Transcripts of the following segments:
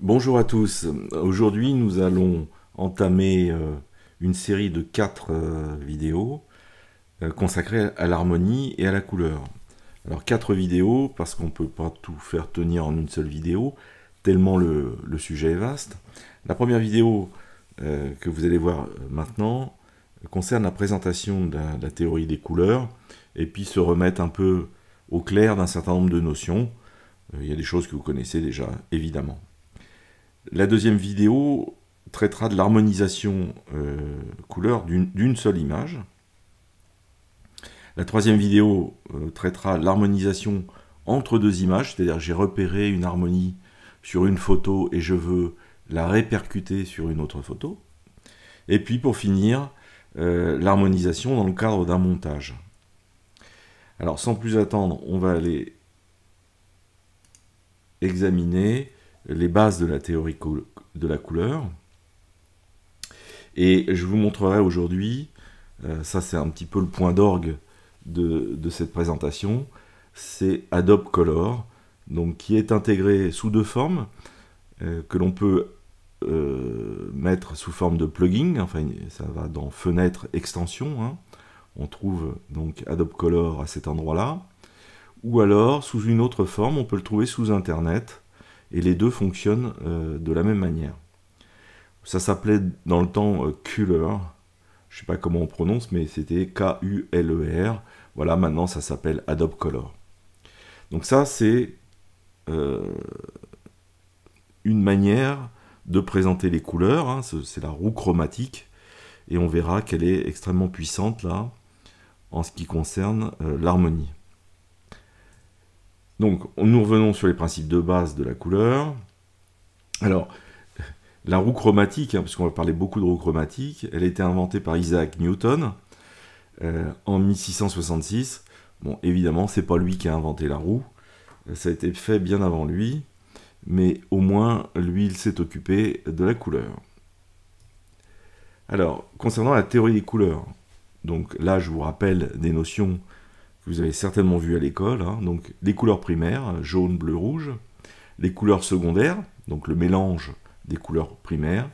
Bonjour à tous. Aujourd'hui, nous allons entamer une série de 4 vidéos consacrées à l'harmonie et à la couleur. Alors 4 vidéos parce qu'on ne peut pas tout faire tenir en une seule vidéo, tellement le sujet est vaste. La première vidéo que vous allez voir maintenant concerne la présentation de la théorie des couleurs et puis se remettre un peu au clair d'un certain nombre de notions. Il y a des choses que vous connaissez déjà, évidemment. La deuxième vidéo traitera de l'harmonisation couleur d'une seule image. La troisième vidéo traitera de l'harmonisation entre deux images, c'est-à-dire j'ai repéré une harmonie sur une photo et je veux la répercuter sur une autre photo. Et puis pour finir, l'harmonisation dans le cadre d'un montage. Alors sans plus attendre, on va aller examiner les bases de la théorie de la couleur. Et je vous montrerai aujourd'hui, ça c'est un petit peu le point d'orgue de cette présentation, c'est Adobe Color, donc qui est intégré sous deux formes, que l'on peut mettre sous forme de plugin, enfin ça va dans Fenêtre, Extension, hein. On trouve donc Adobe Color à cet endroit-là, ou alors sous une autre forme, on peut le trouver sous Internet, et les deux fonctionnent de la même manière. Ça s'appelait dans le temps Kuler, je ne sais pas comment on prononce, mais c'était K-U-L-E-R. Voilà, maintenant ça s'appelle Adobe Color. Donc ça, c'est une manière de présenter les couleurs, hein, c'est la roue chromatique, et on verra qu'elle est extrêmement puissante là, en ce qui concerne l'harmonie. Donc, nous revenons sur les principes de base de la couleur. Alors, la roue chromatique, hein, parce qu'on va parler beaucoup de roue chromatique, elle a été inventée par Isaac Newton en 1666. Bon, évidemment, c'est pas lui qui a inventé la roue, ça a été fait bien avant lui, mais au moins, lui, il s'est occupé de la couleur. Alors, concernant la théorie des couleurs, donc là, je vous rappelle des notions que vous avez certainement vues à l'école, hein, donc les couleurs primaires, jaune, bleu, rouge, les couleurs secondaires, donc le mélange des couleurs primaires,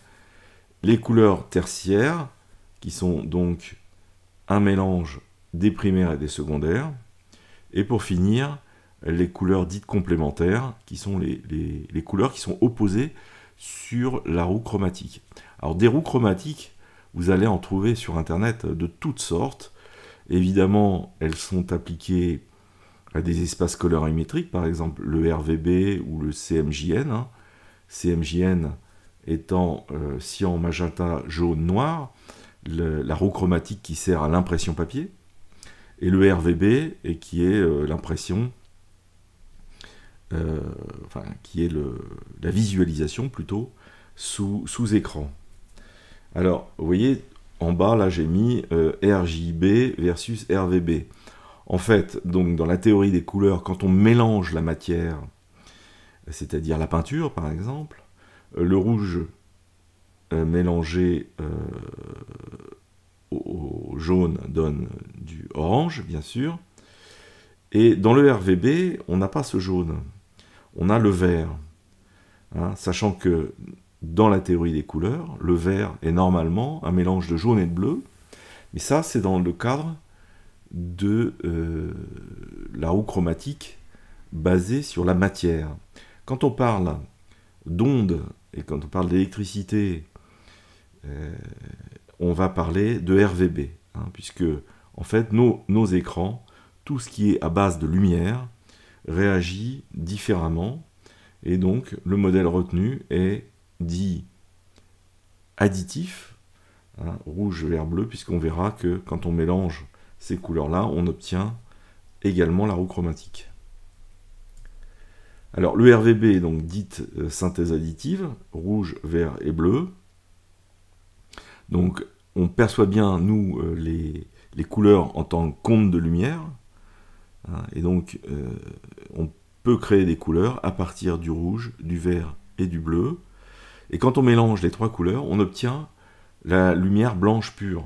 les couleurs tertiaires, qui sont donc un mélange des primaires et des secondaires, et pour finir, les couleurs dites complémentaires, qui sont les couleurs qui sont opposées sur la roue chromatique. Alors des roues chromatiques, vous allez en trouver sur Internet de toutes sortes. Évidemment, elles sont appliquées à des espaces colorimétriques, par exemple le RVB ou le CMJN, hein. CMJN étant cyan, magenta, jaune, noir, la roue chromatique qui sert à l'impression papier, et le RVB et qui est l'impression, enfin qui est la visualisation plutôt sous écran. Alors, vous voyez, en bas, là, j'ai mis RJB versus RVB. En fait, donc, dans la théorie des couleurs, quand on mélange la matière, c'est-à-dire la peinture, par exemple, le rouge mélangé au jaune donne du orange, bien sûr. Et dans le RVB, on n'a pas ce jaune. On a le vert. Hein, sachant que dans la théorie des couleurs, le vert est normalement un mélange de jaune et de bleu, mais ça c'est dans le cadre de la roue chromatique basée sur la matière. Quand on parle d'ondes et quand on parle d'électricité, on va parler de RVB, hein, puisque en fait nos écrans, tout ce qui est à base de lumière, réagit différemment, et donc le modèle retenu est dit additif, hein, rouge, vert, bleu, puisqu'on verra que quand on mélange ces couleurs-là, on obtient également la roue chromatique. Alors le RVB est donc dite synthèse additive, rouge, vert et bleu. Donc on perçoit bien, nous, les couleurs en tant qu'ondes de lumière, hein, et donc on peut créer des couleurs à partir du rouge, du vert et du bleu. Et quand on mélange les trois couleurs, on obtient la lumière blanche pure.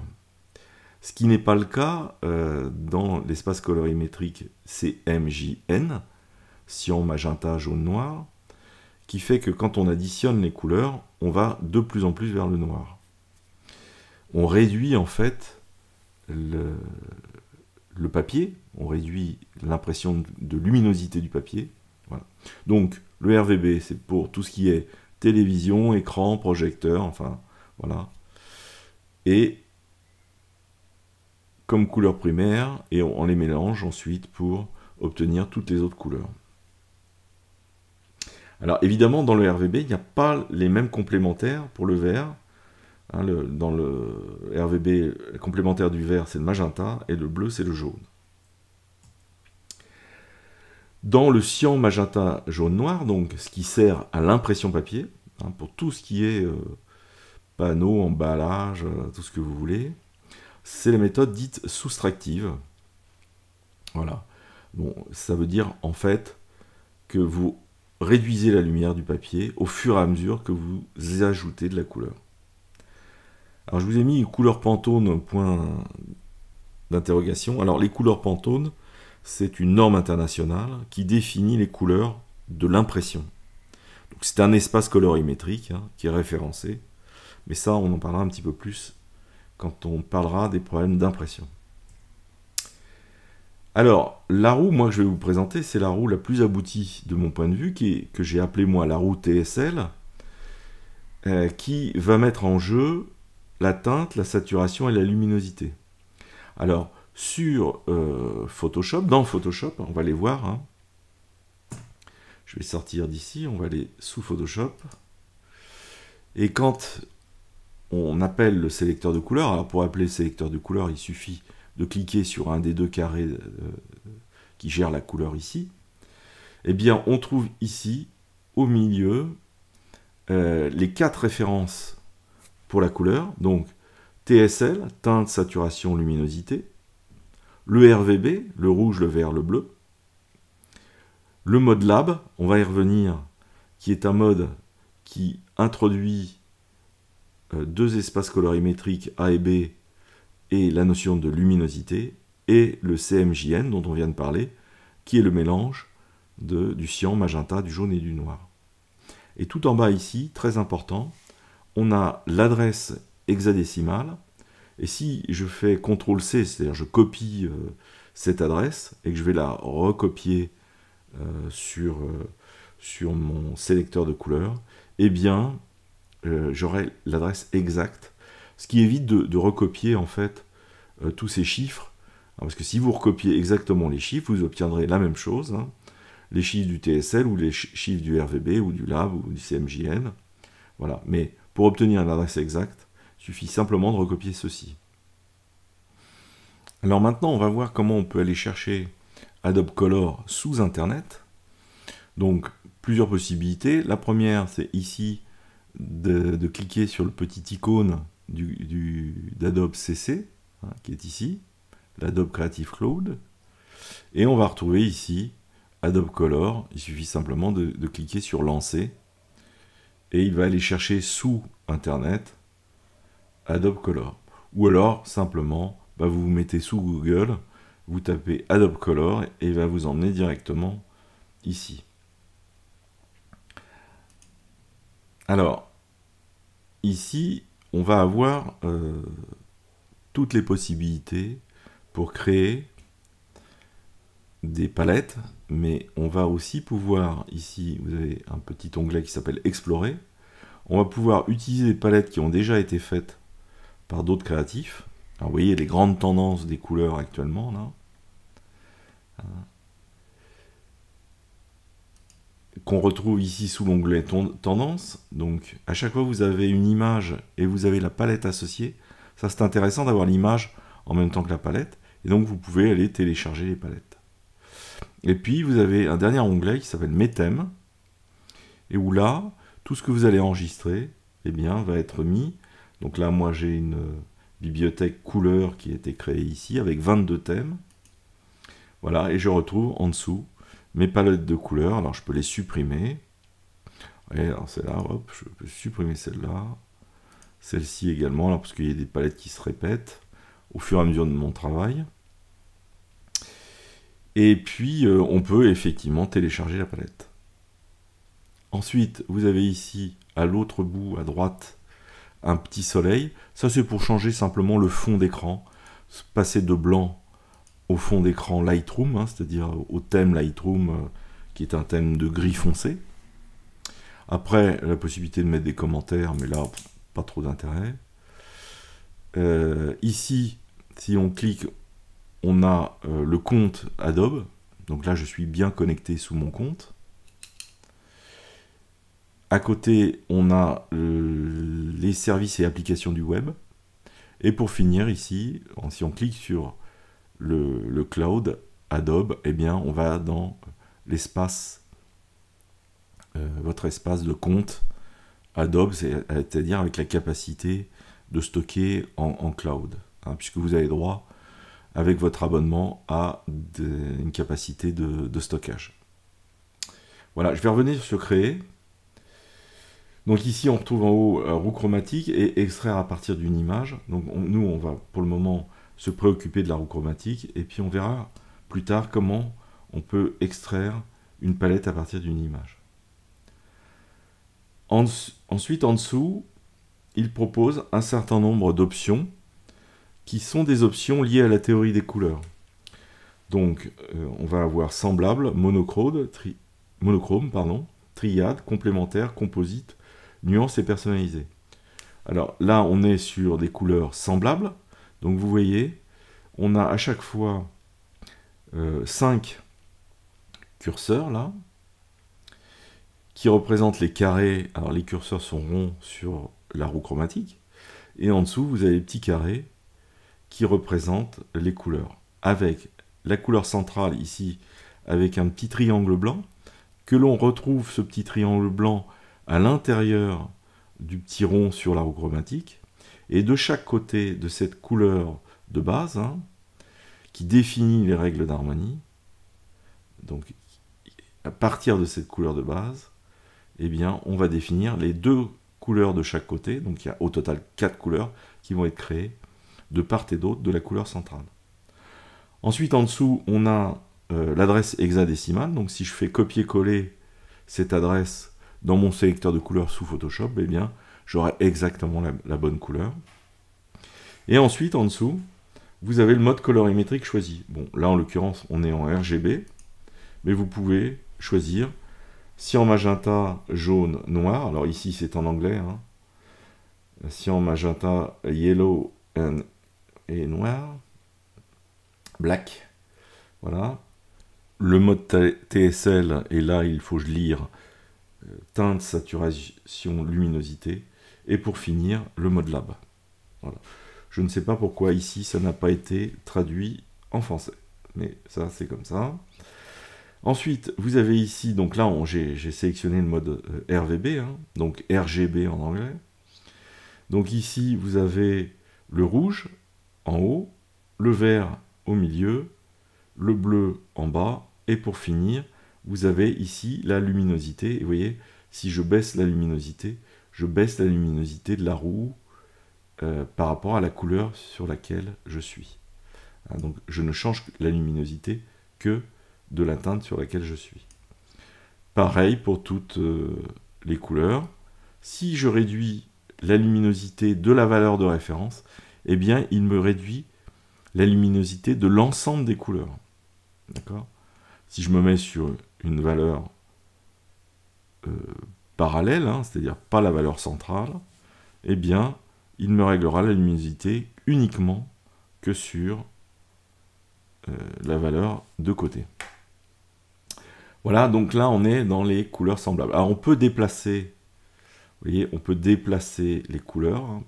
Ce qui n'est pas le cas dans l'espace colorimétrique CMJN, cyan, magenta, jaune, noir, qui fait que quand on additionne les couleurs, on va de plus en plus vers le noir. On réduit en fait le papier, on réduit l'impression de luminosité du papier. Voilà. Donc le RVB, c'est pour tout ce qui est télévision, écran, projecteur, enfin voilà. Et comme couleur primaire, et on les mélange ensuite pour obtenir toutes les autres couleurs. Alors évidemment, dans le RVB, il n'y a pas les mêmes complémentaires pour le vert. Hein, dans le RVB, le complémentaire du vert, c'est le magenta, et le bleu, c'est le jaune. Dans le cyan, magenta, jaune, noir, donc ce qui sert à l'impression papier, hein, pour tout ce qui est panneau, emballage, tout ce que vous voulez, c'est la méthode dite soustractive. Voilà. Bon, ça veut dire en fait que vous réduisez la lumière du papier au fur et à mesure que vous ajoutez de la couleur. Alors je vous ai mis une couleur Pantone, point d'interrogation. Alors les couleurs Pantone, c'est une norme internationale qui définit les couleurs de l'impression. Donc c'est un espace colorimétrique hein, qui est référencé, mais ça on en parlera un petit peu plus quand on parlera des problèmes d'impression. Alors la roue, moi que je vais vous présenter, c'est la roue la plus aboutie de mon point de vue, que j'ai appelée moi la roue TSL, qui va mettre en jeu la teinte, la saturation et la luminosité. Alors, sur Photoshop, dans Photoshop, on va les voir. Hein. Je vais sortir d'ici, on va aller sous Photoshop. Et quand on appelle le sélecteur de couleurs, alors pour appeler le sélecteur de couleurs, il suffit de cliquer sur un des deux carrés qui gère la couleur ici. Eh bien, on trouve ici, au milieu, les 4 références pour la couleur, donc TSL, teinte, saturation, luminosité, le RVB, le rouge, le vert, le bleu, le mode lab, on va y revenir, qui est un mode qui introduit 2 espaces colorimétriques A et B et la notion de luminosité, et le CMJN dont on vient de parler, qui est le mélange du cyan, magenta, du jaune et du noir. Et tout en bas ici, très important, on a l'adresse hexadécimale, et si je fais CTRL-C, c'est-à-dire je copie cette adresse, et que je vais la recopier sur mon sélecteur de couleurs, eh bien, j'aurai l'adresse exacte, ce qui évite de recopier en fait tous ces chiffres, parce que si vous recopiez exactement les chiffres, vous obtiendrez la même chose, hein, les chiffres du TSL, ou les chiffres du RVB, ou du LAB, ou du CMJN, voilà, mais pour obtenir l'adresse exacte, il suffit simplement de recopier ceci. Alors maintenant, on va voir comment on peut aller chercher Adobe Color sous Internet. Donc, plusieurs possibilités. La première, c'est ici de cliquer sur le petit icône d'Adobe CC, hein, qui est ici, l'Adobe Creative Cloud. Et on va retrouver ici Adobe Color. Il suffit simplement de cliquer sur Lancer. Et il va aller chercher sous Internet Adobe Color. Ou alors, simplement, vous vous mettez sous Google, vous tapez Adobe Color et il va vous emmener directement ici. Alors, ici, on va avoir toutes les possibilités pour créer des palettes, mais on va aussi pouvoir, ici, vous avez un petit onglet qui s'appelle Explorer. On va pouvoir utiliser des palettes qui ont déjà été faites par d'autres créatifs. Alors, vous voyez les grandes tendances des couleurs actuellement, là. Qu'on retrouve ici sous l'onglet Tendance. Donc, à chaque fois que vous avez une image et vous avez la palette associée, ça c'est intéressant d'avoir l'image en même temps que la palette. Et donc, vous pouvez aller télécharger les palettes. Et puis, vous avez un dernier onglet qui s'appelle Mes thèmes, et où là, tout ce que vous allez enregistrer, eh bien, va être mis. Donc là, moi, j'ai une bibliothèque couleurs qui a été créée ici, avec 22 thèmes. Voilà, et je retrouve en dessous mes palettes de couleurs. Alors, je peux les supprimer. Et alors, celle-là, hop, je peux supprimer celle-là. Celle-ci également, là, parce qu'il y a des palettes qui se répètent au fur et à mesure de mon travail. Et puis, on peut effectivement télécharger la palette. Ensuite, vous avez ici, à l'autre bout, à droite, un petit soleil. Ça, c'est pour changer simplement le fond d'écran. Passer de blanc au fond d'écran Lightroom, hein, c'est-à-dire au thème Lightroom, qui est un thème de gris foncé. Après, la possibilité de mettre des commentaires, mais là, pas trop d'intérêt. Ici, si on clique, on a le compte Adobe. Donc là, je suis bien connecté sous mon compte. À côté, on a les services et applications du web. Et pour finir, ici, si on clique sur le cloud Adobe, eh bien, on va dans l'espace, votre espace de compte Adobe, c'est-à-dire avec la capacité de stocker en cloud, hein, puisque vous avez droit, avec votre abonnement, à une capacité de stockage. Voilà, je vais revenir sur créer. Donc ici, on retrouve en haut roue chromatique et extraire à partir d'une image. Donc nous, on va pour le moment se préoccuper de la roue chromatique et puis on verra plus tard comment on peut extraire une palette à partir d'une image. Ensuite, en dessous, il propose un certain nombre d'options qui sont des options liées à la théorie des couleurs. Donc, on va avoir semblable, monochrome, triade, complémentaire, composite, nuance et personnalisé. Alors là, on est sur des couleurs semblables. Donc vous voyez, on a à chaque fois 5 curseurs là, qui représentent les carrés. Alors les curseurs sont ronds sur la roue chromatique. Et en dessous, vous avez les petits carrés qui représentent les couleurs. Avec la couleur centrale ici, avec un petit triangle blanc, que l'on retrouve ce petit triangle blanc à l'intérieur du petit rond sur la roue chromatique, et de chaque côté de cette couleur de base, hein, qui définit les règles d'harmonie, donc à partir de cette couleur de base, eh bien, on va définir les 2 couleurs de chaque côté, donc il y a au total 4 couleurs qui vont être créées de part et d'autre de la couleur centrale. Ensuite, en dessous, on a l'adresse hexadécimale, donc si je fais copier-coller cette adresse dans mon sélecteur de couleurs sous Photoshop, eh bien, j'aurai exactement la bonne couleur. Et ensuite, en dessous, vous avez le mode colorimétrique choisi. Bon, là, en l'occurrence, on est en RGB, mais vous pouvez choisir cyan, magenta, jaune, noir. Alors ici, c'est en anglais. Hein. Cyan, magenta, yellow et noir. Black. Voilà. Le mode TSL, et là, il faut lire teinte, saturation, luminosité. Et pour finir, le mode lab. Voilà. Je ne sais pas pourquoi ici, ça n'a pas été traduit en français. Mais ça, c'est comme ça. Ensuite, vous avez ici, donc là, j'ai sélectionné le mode RVB, hein, donc RGB en anglais. Donc ici, vous avez le rouge en haut, le vert au milieu, le bleu en bas, et pour finir, vous avez ici la luminosité. Et vous voyez, si je baisse la luminosité de la roue par rapport à la couleur sur laquelle je suis. Hein, donc je ne change la luminosité que de la teinte sur laquelle je suis. Pareil pour toutes les couleurs. Si je réduis la luminosité de la valeur de référence, eh bien, il me réduit la luminosité de l'ensemble des couleurs. D'accord ? Si je me mets sur une valeur parallèle, hein, c'est-à-dire pas la valeur centrale, eh bien, il me réglera la luminosité uniquement que sur la valeur de côté. Voilà, donc là, on est dans les couleurs semblables. Alors, on peut déplacer, vous voyez, on peut déplacer les couleurs hein,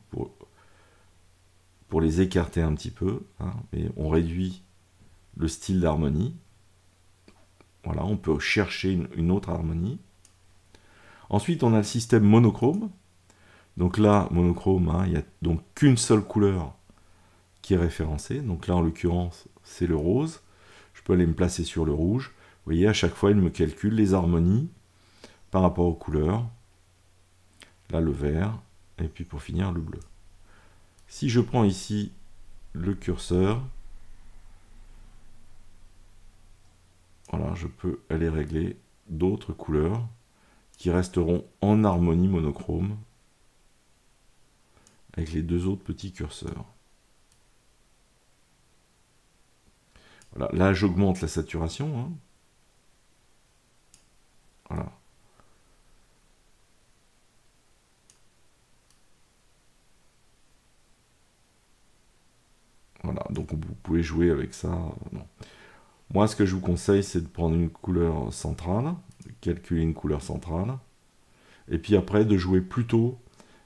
pour les écarter un petit peu. Hein, et on réduit le style d'harmonie. Voilà, on peut chercher une autre harmonie. Ensuite, on a le système monochrome. Donc là, monochrome, hein, il n'y a donc qu'une seule couleur qui est référencée. Donc là, en l'occurrence, c'est le rose. Je peux aller me placer sur le rouge. Vous voyez, à chaque fois, il me calcule les harmonies par rapport aux couleurs. Là, le vert. Et puis, pour finir, le bleu. Si je prends ici le curseur, voilà, je peux aller régler d'autres couleurs qui resteront en harmonie monochrome avec les deux autres petits curseurs. Voilà, là j'augmente la saturation. Hein. Voilà. Voilà, donc vous pouvez jouer avec ça. Non. Moi, ce que je vous conseille, c'est de prendre une couleur centrale, de calculer une couleur centrale, et puis après de jouer plutôt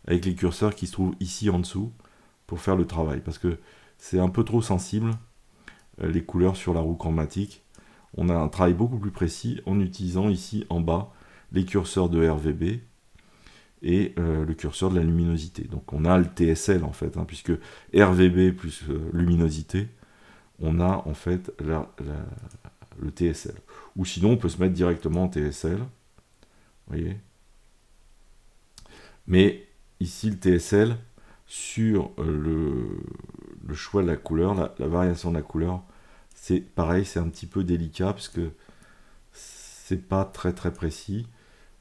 avec les curseurs qui se trouvent ici en dessous pour faire le travail, parce que c'est un peu trop sensible, les couleurs sur la roue chromatique. On a un travail beaucoup plus précis en utilisant ici en bas les curseurs de RVB et le curseur de la luminosité. Donc on a le TSL en fait, hein, puisque RVB plus luminosité, on a en fait le TSL. Ou sinon on peut se mettre directement en TSL, vous voyez. Mais ici le TSL, sur le choix de la couleur, la variation de la couleur, c'est pareil, c'est un petit peu délicat, parce que c'est pas très précis.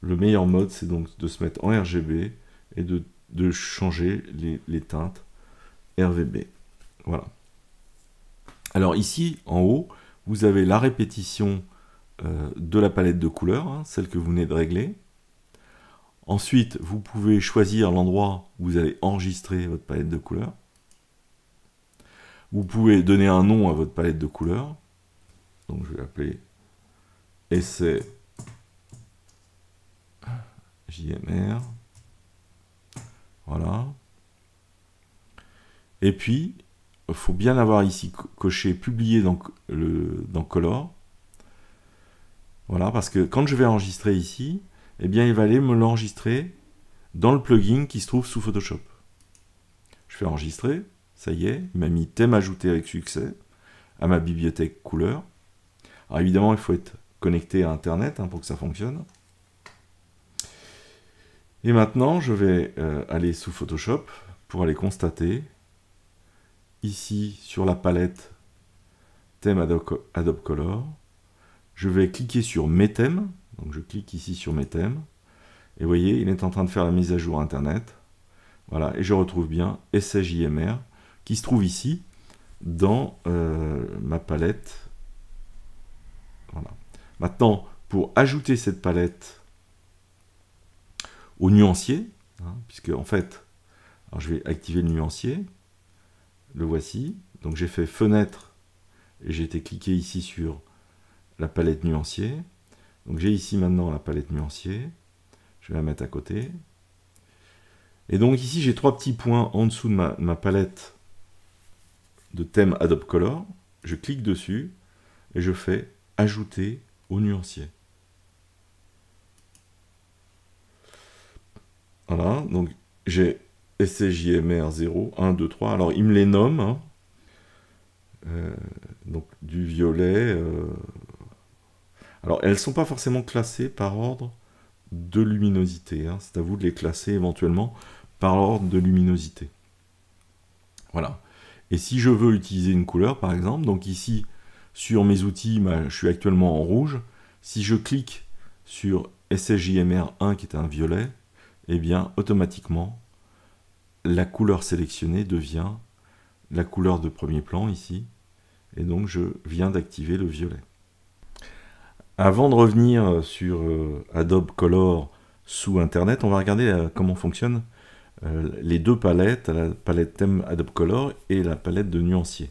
Le meilleur mode, c'est donc de se mettre en RGB et de changer les teintes RVB. Voilà. Alors ici, en haut, vous avez la répétition de la palette de couleurs, hein, celle que vous venez de régler. Ensuite, vous pouvez choisir l'endroit où vous allez enregistrer votre palette de couleurs. Vous pouvez donner un nom à votre palette de couleurs. Donc je vais l'appeler Essai JMR. Voilà. Et puis, il faut bien avoir ici coché publier dans Color. Voilà, parce que quand je vais enregistrer ici, eh bien, il va aller me l'enregistrer dans le plugin qui se trouve sous Photoshop. Je fais enregistrer, ça y est, il m'a mis thème ajouté avec succès à ma bibliothèque couleur. Alors évidemment, il faut être connecté à Internet hein, pour que ça fonctionne. Et maintenant, je vais aller sous Photoshop pour aller constater, ici sur la palette thème Adobe Color, je vais cliquer sur mes thèmes. Donc je clique ici sur mes thèmes. Et vous voyez, il est en train de faire la mise à jour Internet. Voilà, et je retrouve bien Essai JMR qui se trouve ici dans ma palette. Voilà. Maintenant, pour ajouter cette palette au nuancier, hein, puisque en fait, alors je vais activer le nuancier. Le voici. Donc j'ai fait fenêtre et j'ai été cliqué ici sur la palette nuancier. Donc j'ai ici maintenant la palette nuancier. Je vais la mettre à côté. Et donc ici j'ai trois petits points en dessous de ma palette de thème Adobe Color. Je clique dessus et je fais ajouter au nuancier. Voilà, donc j'ai Essai JMR 0, 1, 2, 3. Alors il me les nomme. Hein. Donc du violet. Alors elles ne sont pas forcément classées par ordre de luminosité. Hein. C'est à vous de les classer éventuellement par ordre de luminosité. Voilà. Et si je veux utiliser une couleur, par exemple, donc ici, sur mes outils, je suis actuellement en rouge. Si je clique sur Essai JMR 1, qui est un violet, eh bien, automatiquement, la couleur sélectionnée devient la couleur de premier plan, ici. Et donc, je viens d'activer le violet. Avant de revenir sur Adobe Color sous Internet, on va regarder comment fonctionnent les deux palettes, la palette thème Adobe Color et la palette de nuancier.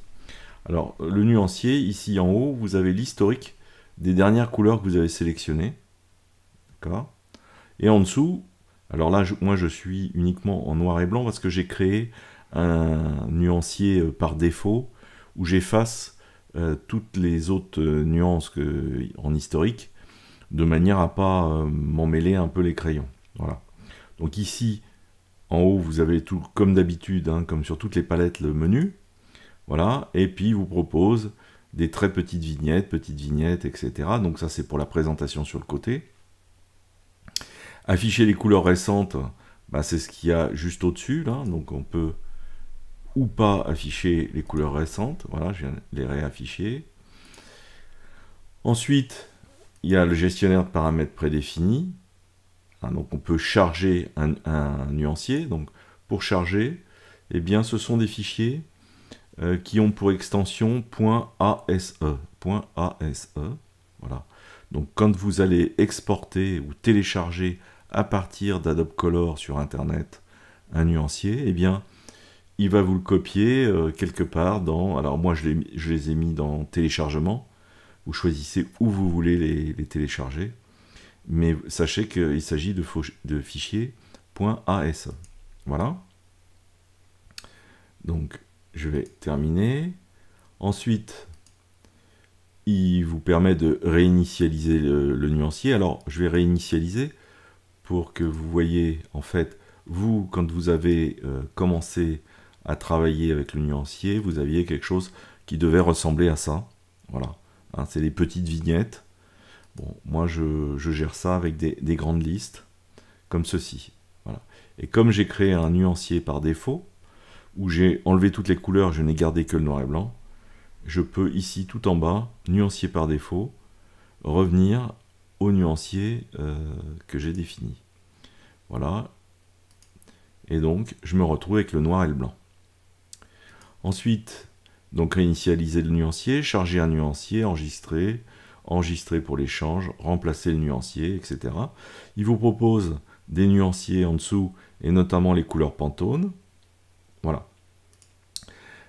Alors, le nuancier, ici en haut, vous avez l'historique des dernières couleurs que vous avez sélectionnées. D'accord ? Et en dessous, alors là, moi je suis uniquement en noir et blanc parce que j'ai créé un nuancier par défaut où j'efface toutes les autres nuances en historique de manière à ne pas m'emmêler un peu les crayons. Voilà. Donc ici, en haut, vous avez tout comme d'habitude, hein, comme sur toutes les palettes, le menu. Voilà. Et puis, il vous propose des très petites vignettes, etc. Donc ça, c'est pour la présentation sur le côté. Afficher les couleurs récentes, bah, c'est ce qu'il y a juste au-dessus. Donc on peut ou pas afficher les couleurs récentes. Voilà, je viens de les réafficher. Ensuite, il y a le gestionnaire de paramètres prédéfinis. Hein, donc on peut charger un nuancier. Donc pour charger, eh bien, ce sont des fichiers qui ont pour extension .ase. .ase. Voilà. Donc quand vous allez exporter ou télécharger à partir d'Adobe Color sur Internet un nuancier, eh bien, il va vous le copier quelque part dans... Alors moi, je les ai mis dans téléchargement. Vous choisissez où vous voulez les télécharger. Mais sachez qu'il s'agit de fichiers .ase. Voilà. Donc, je vais terminer. Ensuite, il vous permet de réinitialiser le nuancier. Alors, je vais réinitialiser pour que vous voyez, en fait, vous, quand vous avez commencé à travailler avec le nuancier, vous aviez quelque chose qui devait ressembler à ça. Voilà. Hein, c'est des petites vignettes. Bon, moi, je gère ça avec des grandes listes, comme ceci. Voilà. Et comme j'ai créé un nuancier par défaut, où j'ai enlevé toutes les couleurs, je n'ai gardé que le noir et blanc, je peux ici, tout en bas, nuancier par défaut, revenir au nuancier que j'ai défini. Voilà. Et donc, je me retrouve avec le noir et le blanc. Ensuite, donc réinitialiser le nuancier, charger un nuancier, enregistrer pour l'échange, remplacer le nuancier, etc. Il vous propose des nuanciers en dessous, et notamment les couleurs Pantone. Voilà.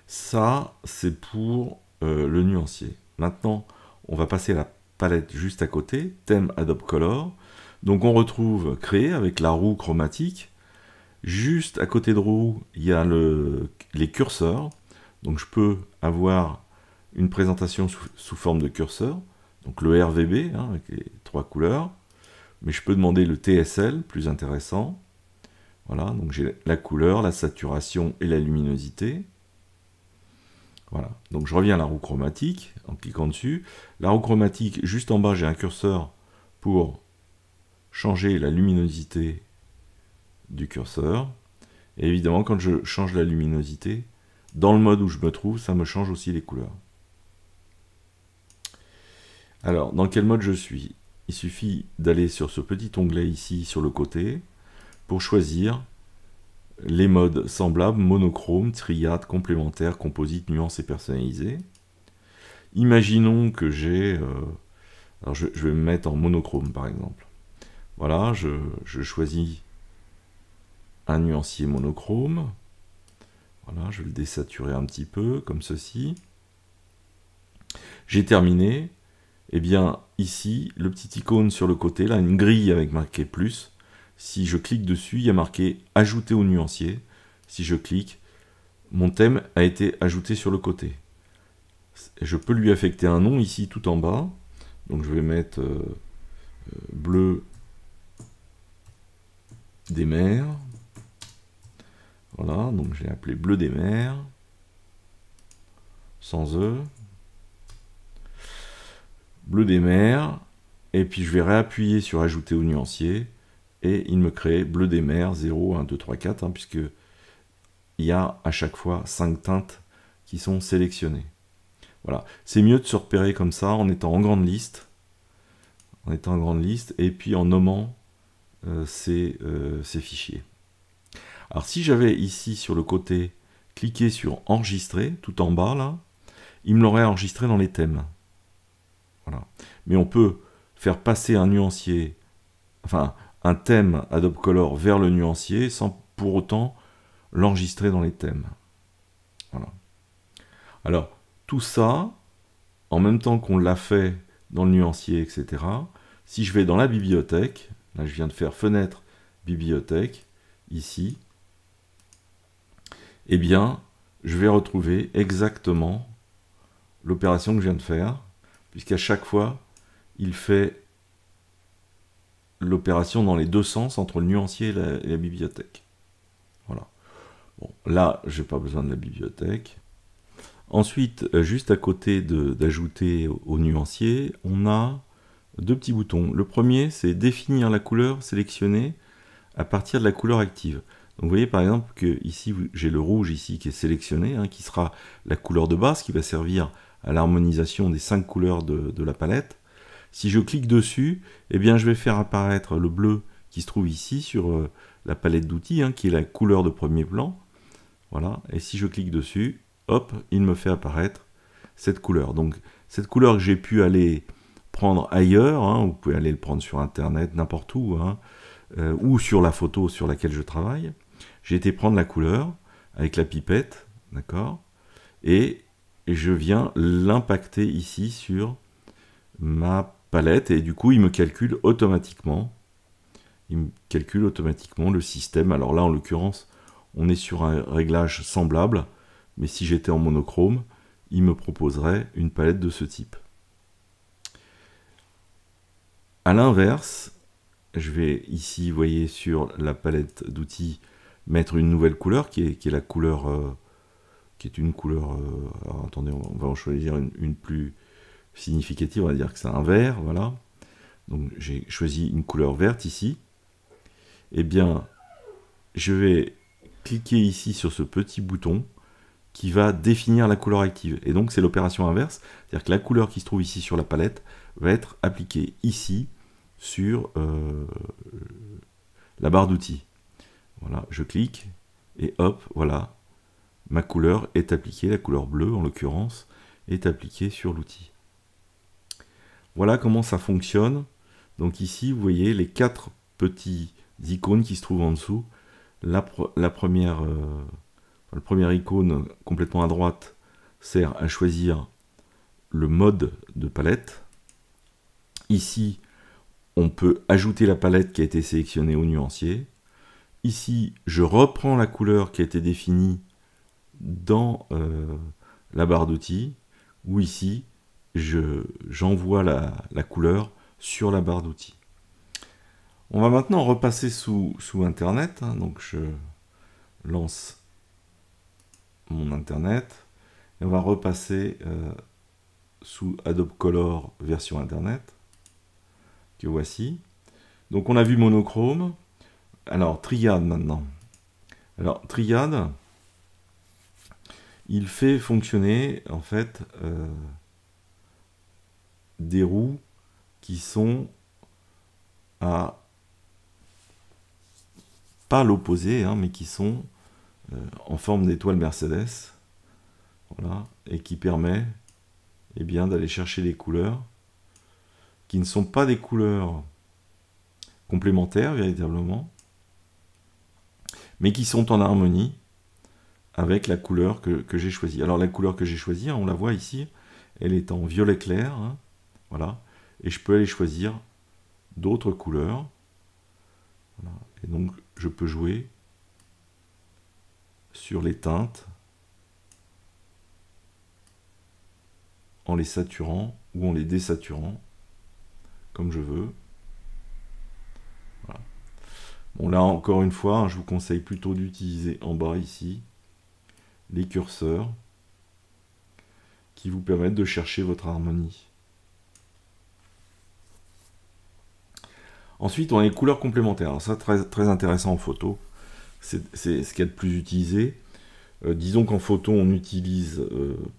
Ça, c'est pour le nuancier. Maintenant, on va passer à la palette juste à côté, thème Adobe Color. Donc on retrouve créer avec la roue chromatique. Juste à côté de roue, il y a les curseurs. Donc je peux avoir une présentation sous forme de curseur. Donc le RVB, hein, avec les 3 couleurs. Mais je peux demander le TSL, plus intéressant. Voilà, donc j'ai la couleur, la saturation et la luminosité. Voilà, donc je reviens à la roue chromatique en cliquant dessus. La roue chromatique, juste en bas, j'ai un curseur pour changer la luminosité du curseur. Et évidemment, quand je change la luminosité, dans le mode où je me trouve, ça me change aussi les couleurs. Alors, dans quel mode je suis? Il suffit d'aller sur ce petit onglet ici, sur le côté, pour choisir les modes semblables, monochrome, triade, complémentaire, composite, nuance et personnalisé. Imaginons que j'ai... alors je vais me mettre en monochrome, par exemple. Voilà, je choisis un nuancier monochrome. Voilà, je vais le désaturer un petit peu, comme ceci. J'ai terminé. Eh bien, ici, le petit icône sur le côté, là, une grille avec marqué plus. Si je clique dessus, il y a marqué « Ajouter au nuancier ». Si je clique, mon thème a été ajouté sur le côté. Je peux lui affecter un nom ici, tout en bas. Donc, je vais mettre bleu des mers. Voilà, donc je l'ai appelé bleu des mers. Sans E. Bleu des mers. Et puis, je vais réappuyer sur « Ajouter au nuancier ». Et il me crée bleu des mers 0, 1, 2, 3, 4, hein, puisque il y a à chaque fois 5 teintes qui sont sélectionnées. Voilà, c'est mieux de se repérer comme ça en étant en grande liste, et puis en nommant ces fichiers. Alors si j'avais ici sur le côté cliqué sur enregistrer, tout en bas là, il me l'aurait enregistré dans les thèmes. Voilà. Mais on peut faire passer un nuancier, enfin un thème Adobe Color vers le nuancier sans pour autant l'enregistrer dans les thèmes. Voilà. Alors, tout ça, en même temps qu'on l'a fait dans le nuancier, etc., si je vais dans la bibliothèque, là je viens de faire fenêtre, bibliothèque, ici, eh bien, je vais retrouver exactement l'opération que je viens de faire, puisqu'à chaque fois, il fait l'opération dans les deux sens entre le nuancier et la bibliothèque. Voilà. Bon, là, je n'ai pas besoin de la bibliothèque. Ensuite, juste à côté d'ajouter au nuancier, on a deux petits boutons. Le premier, c'est définir la couleur sélectionnée à partir de la couleur active. Donc vous voyez par exemple que ici j'ai le rouge ici qui est sélectionné, hein, qui sera la couleur de base, qui va servir à l'harmonisation des 5 couleurs de la palette. Si je clique dessus, eh bien je vais faire apparaître le bleu qui se trouve ici sur la palette d'outils, hein, qui est la couleur de premier plan. Voilà, et si je clique dessus, hop, il me fait apparaître cette couleur. Donc cette couleur que j'ai pu aller prendre ailleurs, hein, vous pouvez aller le prendre sur internet, n'importe où, hein, ou sur la photo sur laquelle je travaille. J'ai été prendre la couleur avec la pipette, d'accord, et je viens l'impacter ici sur ma palette, et du coup il me calcule automatiquement. Il me calcule automatiquement le système. Alors là, en l'occurrence, on est sur un réglage semblable, mais si j'étais en monochrome, il me proposerait une palette de ce type. A l'inverse, je vais ici, vous voyez, sur la palette d'outils, mettre une nouvelle couleur qui est la couleur, qui est une couleur. Alors attendez, on va en choisir une plus significative. On va dire que c'est un vert, voilà. Donc j'ai choisi une couleur verte ici. Eh bien, je vais cliquer ici sur ce petit bouton qui va définir la couleur active. Et donc c'est l'opération inverse, c'est-à-dire que la couleur qui se trouve ici sur la palette va être appliquée ici sur la barre d'outils. Voilà, je clique et hop, voilà, ma couleur est appliquée, la couleur bleue en l'occurrence, est appliquée sur l'outil. Voilà comment ça fonctionne. Donc ici, vous voyez les 4 petits icônes qui se trouvent en dessous. La première, le premier icône complètement à droite sert à choisir le mode de palette. Ici, on peut ajouter la palette qui a été sélectionnée au nuancier. Ici, je reprends la couleur qui a été définie dans la barre d'outils, ou ici, j'envoie la couleur sur la barre d'outils. On va maintenant repasser sous Internet, hein, donc je lance mon Internet, et on va repasser sous Adobe Color version Internet, que voici. Donc on a vu monochrome. Alors Triade maintenant. Alors Triade, il fait fonctionner en fait des roues qui sont à pas l'opposé, hein, mais qui sont en forme d'étoile Mercedes, voilà, et qui permet eh bien d'aller chercher des couleurs qui ne sont pas des couleurs complémentaires véritablement, mais qui sont en harmonie avec la couleur que j'ai choisie. Alors la couleur que j'ai choisie, hein, on la voit ici, elle est en violet clair, hein, voilà, et je peux aller choisir d'autres couleurs, voilà. Et donc je peux jouer sur les teintes en les saturant ou en les désaturant comme je veux. Voilà. Bon, là encore une fois, hein, je vous conseille plutôt d'utiliser en bas ici les curseurs qui vous permettent de chercher votre harmonie. Ensuite, on a les couleurs complémentaires. Alors ça, très intéressant en photo. C'est ce qu'il y a de plus utilisé. Disons qu'en photo, on utilise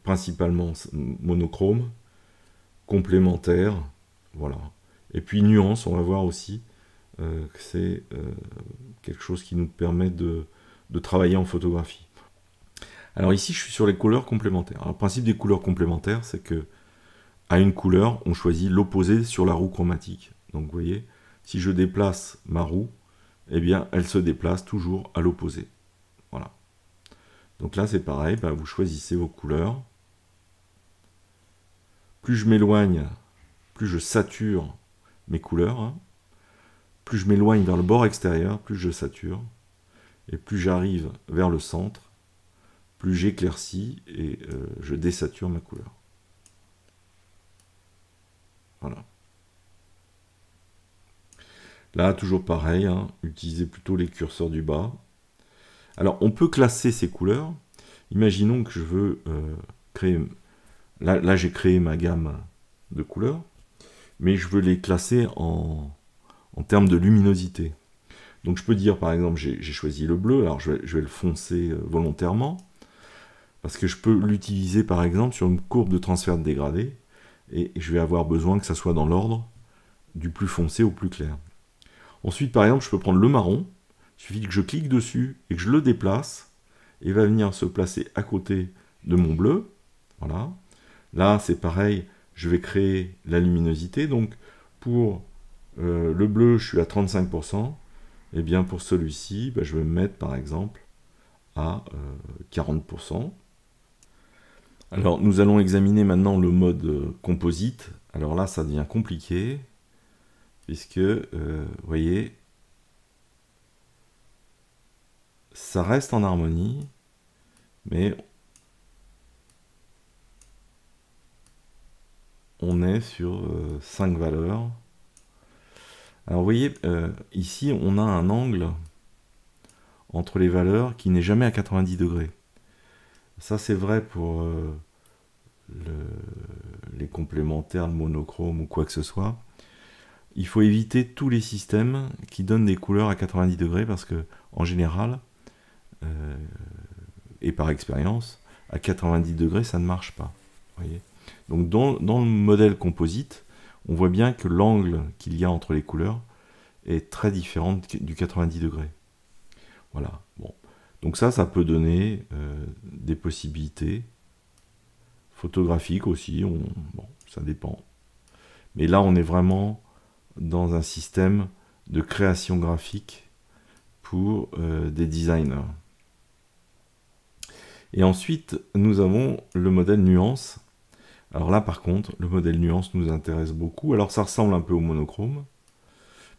principalement monochrome, complémentaire, voilà. Et puis nuance, on va voir aussi que c'est quelque chose qui nous permet de travailler en photographie. Alors ici, je suis sur les couleurs complémentaires. Alors, le principe des couleurs complémentaires, c'est que à une couleur, on choisit l'opposé sur la roue chromatique. Donc vous voyez, si je déplace ma roue, eh bien, elle se déplace toujours à l'opposé. Voilà. Donc là, c'est pareil, ben, vous choisissez vos couleurs. Plus je m'éloigne, plus je sature mes couleurs. Hein. Plus je m'éloigne vers le bord extérieur, plus je sature. Et plus j'arrive vers le centre, plus j'éclaircis et je désature ma couleur. Voilà. Là, toujours pareil, hein, utilisez plutôt les curseurs du bas. Alors, on peut classer ces couleurs. Imaginons que je veux créer... Là j'ai créé ma gamme de couleurs, mais je veux les classer en termes de luminosité. Donc, je peux dire, par exemple, j'ai choisi le bleu. Alors, je vais le foncer volontairement, parce que je peux l'utiliser, par exemple, sur une courbe de transfert de dégradé, et je vais avoir besoin que ça soit dans l'ordre du plus foncé au plus clair. Ensuite, par exemple, je peux prendre le marron. Il suffit que je clique dessus et que je le déplace. Et il va venir se placer à côté de mon bleu. Voilà. Là, c'est pareil. Je vais créer la luminosité. Donc, pour le bleu, je suis à 35%. Et bien, pour celui-ci, je vais me mettre, par exemple, à 40%. Alors, nous allons examiner maintenant le mode composite. Alors là, ça devient compliqué, puisque, vous voyez, ça reste en harmonie, mais on est sur 5 valeurs. Alors, vous voyez, ici, on a un angle entre les valeurs qui n'est jamais à 90 degrés. Ça, c'est vrai pour les complémentaires, le monochrome ou quoi que ce soit. Il faut éviter tous les systèmes qui donnent des couleurs à 90 degrés parce que, en général, et par expérience, à 90 degrés, ça ne marche pas. Voyez. Donc, dans le modèle composite, on voit bien que l'angle qu'il y a entre les couleurs est très différent du 90 degrés. Voilà. Bon. Donc ça peut donner des possibilités photographiques aussi. Bon, ça dépend. Mais là, on est vraiment dans un système de création graphique pour des designers. Et ensuite, nous avons le modèle nuance. Alors là, par contre, le modèle nuance nous intéresse beaucoup. Alors, ça ressemble un peu au monochrome,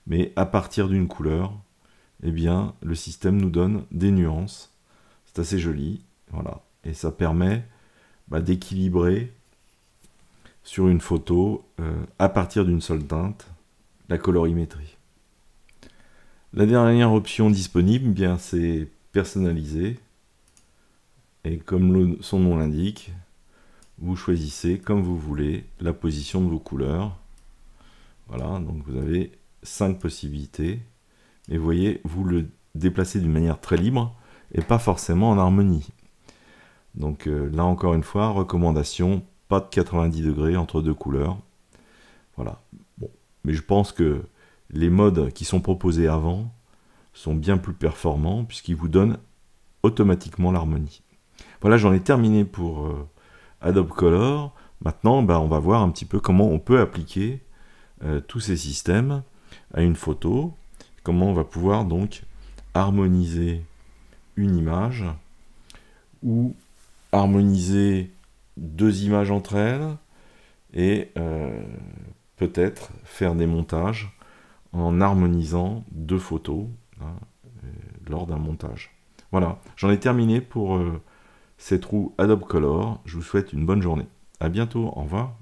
mais à partir d'une couleur, eh bien, le système nous donne des nuances. C'est assez joli, voilà. Et ça permet d'équilibrer sur une photo, à partir d'une seule teinte, la colorimétrie. La dernière option disponible, bien, c'est personnaliser. Et comme son nom l'indique, vous choisissez comme vous voulez la position de vos couleurs. Voilà, donc vous avez 5 possibilités. Et vous voyez, vous le déplacez d'une manière très libre et pas forcément en harmonie. Donc là encore une fois, recommandation, pas de 90 degrés entre deux couleurs. Voilà. Bon. Mais je pense que les modes qui sont proposés avant sont bien plus performants puisqu'ils vous donnent automatiquement l'harmonie. Voilà, j'en ai terminé pour Adobe Color. Maintenant, on va voir un petit peu comment on peut appliquer tous ces systèmes à une photo. Comment on va pouvoir donc harmoniser une image ou harmoniser deux images entre elles et peut-être faire des montages en harmonisant deux photos lors d'un montage. Voilà, j'en ai terminé pour cette roue Adobe Color. Je vous souhaite une bonne journée. À bientôt, au revoir.